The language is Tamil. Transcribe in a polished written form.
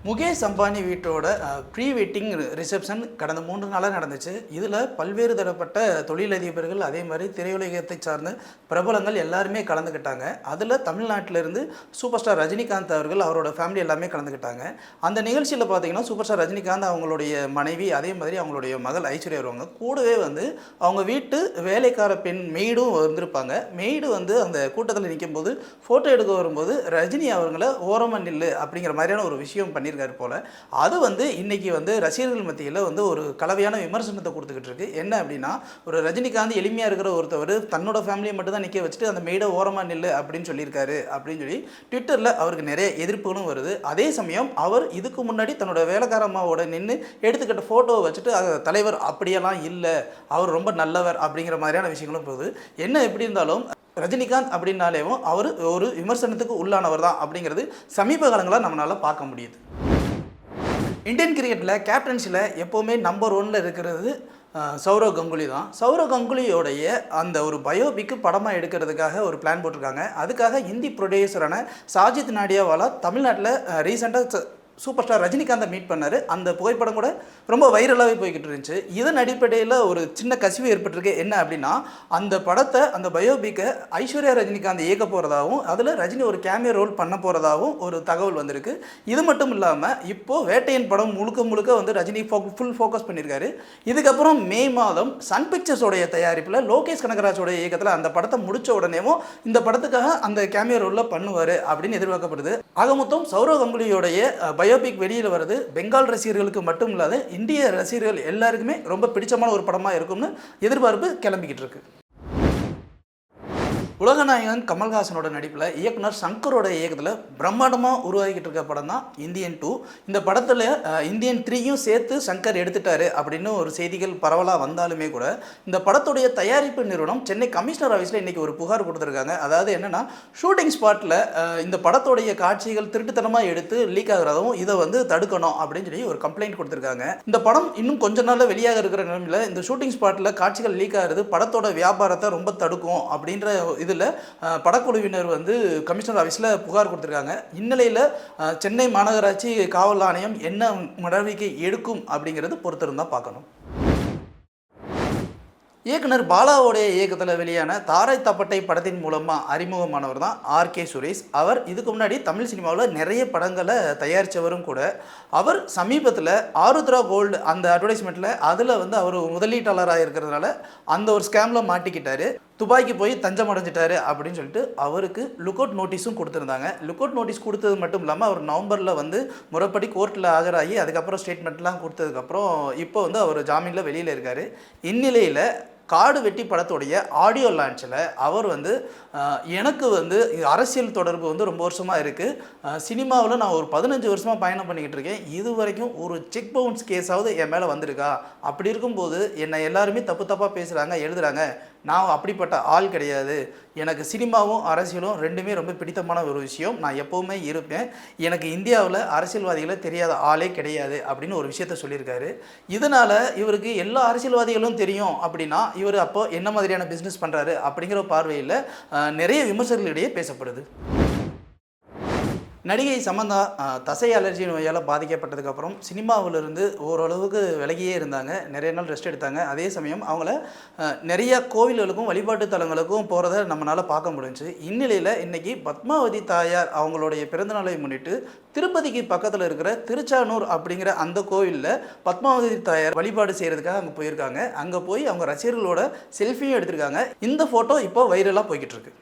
முகேஷ் அம்பானி வீட்டோட ப்ரீ வெட்டிங் ரிசப்ஷன் கடந்த 3 நாளாக நடந்துச்சு. இதில் பல்வேறு தரப்பட்ட தொழிலதிபர்கள் அதே மாதிரி திரையுலகத்தை சார்ந்த பிரபலங்கள் எல்லாருமே கலந்துக்கிட்டாங்க. அதில் தமிழ்நாட்டிலிருந்து சூப்பர் ஸ்டார் ரஜினிகாந்த் அவர்கள் அவரோட ஃபேமிலி எல்லாமே கலந்துக்கிட்டாங்க. அந்த நிகழ்ச்சியில் பார்த்தீங்கன்னா சூப்பர் ஸ்டார் ரஜினிகாந்த் அவங்களுடைய மனைவி அதே மாதிரி அவங்களுடைய மகள் ஐஸ்வர்யா வருவாங்க. கூடவே அவங்க வீட்டு வேலைக்கார பெண் மெய்டும் வந்திருப்பாங்க. மெய்டு அந்த கூட்டத்தில் நிற்கும் போது ஃபோட்டோ எடுக்க வரும்போது ரஜினி அவங்கள ஓரமாக நில்லு அப்படிங்கிற மாதிரியான ஒரு விஷயம் பண்ணியிருக்காரு போல. அது இன்னைக்கு ரசிகர்கள் மத்தியில் ஒரு கலவையான விமர்சனத்தை கொடுத்துக்கிட்டு இருக்கு. என்ன அப்படின்னா, ஒரு ரஜினிகாந்த் எளிமையாக இருக்கிற ஒருத்தவர் தன்னோட ஃபேமிலியை மட்டும் தான் நிற்க வச்சுட்டு அந்த மெய்டை ஓரமாக நில்லு அப்படின்னு சொல்லியிருக்காரு அப்படின்னு சொல்லி ட்விட்டரில் அவருக்கு நிறைய எதிர்ப்புகளும் வருது. அதே சமயம் அவர் இதுக்கு முன்னாடி தன்னோட வேலைக்காரம்மாவோட நின்று எடுத்துக்கிட்ட ஃபோட்டோவை வச்சுட்டு தலைவர் அப்படியெல்லாம் இல்லை, அவர் ரொம்ப நல்லவர் அப்படிங்கிற மாதிரியான விஷயங்களும் போகுது. என்ன எப்படி இருந்தாலும் ரஜினிகாந்த் அப்படின்னாலேயும் அவர் ஒரு விமர்சனத்துக்கு உள்ளானவர் தான் அப்படிங்கிறது சமீப காலங்களாக நம்மளால் பார்க்க முடியுது. இந்தியன் கிரிக்கெட்டில் கேப்டன்சியில் எப்போவுமே நம்பர் 1 இருக்கிறது சௌரவ் கங்குலி தான். சௌரவ் கங்குலியோடைய அந்த ஒரு பயோபிக்கு படமாக எடுக்கிறதுக்காக ஒரு பிளான் போட்டிருக்காங்க. அதுக்காக ஹிந்தி ப்ரொடியூசரான சாஜித் நாடியாவாலா தமிழ்நாட்டில் ரீசெண்டாக சூப்பர் ஸ்டார் ரஜினிகாந்தை மீட் பண்ணார். அந்த புகைப்படம் கூட ரொம்ப வைரலாகவே போய்கிட்டு இருந்துச்சு. இதன் அடிப்படையில் ஒரு சின்ன கசிவு ஏற்பட்டிருக்கு. என்ன அப்படின்னா, அந்த படத்தை அந்த பயோபிக்கை ஐஸ்வர்யா ரஜினிகாந்த் இயக்க போகிறதாகவும் அதில் ரஜினி ஒரு கேமியோ ரோல் பண்ண போகிறதாகவும் ஒரு தகவல் வந்திருக்கு. இது மட்டும் இல்லாமல் இப்போது வேட்டையன் படம் முழுக்க ரஜினி ஃபுல் ஃபோக்கஸ் பண்ணியிருக்காரு. இதுக்கப்புறம் மே மாதம் சன் பிக்சர்ஸோடைய தயாரிப்பில் லோகேஷ் கனகராஜோடைய இயக்கத்தில் அந்த படத்தை முடித்த உடனேவும் இந்த படத்துக்காக அந்த கேமியோ ரோலில் பண்ணுவார் அப்படின்னு எதிர்பார்க்கப்படுது. ஆக மொத்தம் சௌரவ் கங்குலியோடைய பயோபிக் வெளியில் வருது. பெங்கால் ரசிகர்களுக்கு மட்டும் இல்லாத இந்திய ரசிகர்கள் எல்லாருக்குமே ரொம்ப பிடிச்சமான ஒரு படமாக இருக்கும்னு எதிர்பார்ப்பு கிளம்பிக்கிட்டு இருக்கு. உலகநாயகன் கமல்ஹாசனோட நடிப்பில் இயக்குனர் சங்கரோட இயக்கத்தில் பிரம்மாண்டமாக உருவாகிக்கிட்டு இருக்க படம் தான் இந்தியன் 2. இந்த படத்தில் இந்தியன் 3யும் சேர்த்து சங்கர் எடுத்துட்டாரு அப்படின்னு ஒரு செய்திகள் பரவலாக வந்தாலுமே கூட இந்த படத்துடைய தயாரிப்பு நிறுவனம் சென்னை கமிஷனர் ஆஃபீஸில் இன்றைக்கி ஒரு புகார் கொடுத்துருக்காங்க. அதாவது என்னென்னா, ஷூட்டிங் ஸ்பாட்டில் இந்த படத்துடைய காட்சிகள் திருட்டுத்தனமாக எடுத்து லீக் ஆகிறதும் இதை தடுக்கணும் அப்படின்னு சொல்லி ஒரு கம்ப்ளைண்ட் கொடுத்துருக்காங்க. இந்த படம் இன்னும் கொஞ்ச நாளில் வெளியாக இருக்கிற நிலைமையில் இந்த ஷூட்டிங் ஸ்பாட்டில் காட்சிகள் லீக் ஆகிறது படத்தோட வியாபாரத்தை ரொம்ப தடுக்கும் அப்படின்ற இதில் படக்குழுவினர் கமிஷனர் ஆஃபீஸில் புகார் கொடுத்துருக்காங்க. இந்நிலையில் சென்னை மாநகராட்சி காவல் ஆணையம் என்ன நடவடிக்கை எடுக்கும் அப்படிங்கிறது பொறுத்திருந்தால் பார்க்கணும். இயக்குனர் பாலாவுடைய இயக்கத்தில் வெளியான தாரை தப்பட்டை படத்தின் மூலமாக அறிமுகமானவர் தான் ஆர்கே சுரேஷ். அவர் இதுக்கு முன்னாடி தமிழ் சினிமாவில் நிறைய படங்களை தயாரித்தவரும் கூட. அவர் சமீபத்தில் ஆருத்ரா கோல்டு அந்த அட்வர்டைஸ்மெண்ட்டில் அதில் அவர் முதலீட்டாளராக இருக்கிறதுனால அந்த ஒரு ஸ்கேமில் மாட்டிக்கிட்டார். துபாய்க்கு போய் தஞ்சம் அடைஞ்சிட்டாரு அப்படின்னு சொல்லிட்டு அவருக்கு லுக் அவுட் நோட்டீஸும் கொடுத்துருந்தாங்க. லுக் அவுட் நோட்டீஸ் கொடுத்தது மட்டும் இல்லாமல் அவர் நவம்பரில் முறைப்படி கோர்ட்டில் ஆஜராகி அதுக்கப்புறம் ஸ்டேட்மெண்ட்லாம் கொடுத்ததுக்கப்புறம் இப்போ அவர் ஜாமீனில் வெளியில் இருக்கார். இந்நிலையில் காடு வெட்டி படத்துடைய ஆடியோ லான்ச்சில் அவர் எனக்கு அரசியல் தொடர்பு ரொம்ப வருஷமாக இருக்குது, சினிமாவில் நான் ஒரு 15 வருஷமாக பயணம் பண்ணிக்கிட்டு இருக்கேன், இது வரைக்கும் ஒரு செக் பவுன்ஸ் கேஸாவது என் மேலே வந்திருக்கா, அப்படி இருக்கும்போது என்னை எல்லாருமே தப்பாக பேசுகிறாங்க எழுதுகிறாங்க, நான் அப்படிப்பட்ட ஆள் கிடையாது, எனக்கு சினிமாவும் அரசியலும் ரெண்டுமே ரொம்ப பிடித்தமான ஒரு விஷயம், நான் எப்போவுமே இருப்பேன், எனக்கு இந்தியாவில் அரசியல்வாதிகளை தெரியாத ஆளே கிடையாது அப்படின்னு ஒரு விஷயத்த சொல்லியிருக்காரு. இதனால் இவருக்கு எல்லா அரசியல்வாதிகளும் தெரியும் அப்படின்னா இவர் அப்போ என்ன மாதிரியான பிஸ்னஸ் பண்ணுறாரு அப்படிங்கிற பார்வையில் நிறைய விமர்சகர்களிடையே பேசப்படுது. நடிகை சமந்தா தசை அலர்ஜி நோயால் பாதிக்கப்பட்டதுக்கப்புறம் சினிமாவிலிருந்து ஓரளவுக்கு விலகியே இருந்தாங்க. நிறைய நாள் ரெஸ்ட் எடுத்தாங்க. அதே சமயம் அவங்கள நிறைய கோவில்களுக்கும் வழிபாட்டு தலங்களுக்கும் போகிறத நம்மளால் பார்க்க முடிஞ்சுச்சு. இந்நிலையில் இன்றைக்கி பத்மாவதி தாயார் அவங்களுடைய பிறந்தநாளை முன்னிட்டு திருப்பதிக்கு பக்கத்தில் இருக்கிற திருச்சானூர் அப்படிங்கிற அந்த கோவிலில் பத்மாவதி தாயார் வழிபாடு செய்கிறதுக்காக அங்கே போயிருக்காங்க. அங்கே போய் அவங்க ரசிகர்களோட செல்ஃபியும் எடுத்திருக்காங்க. இந்த ஃபோட்டோ இப்போ வைரலாக போய்கிட்டு இருக்கு.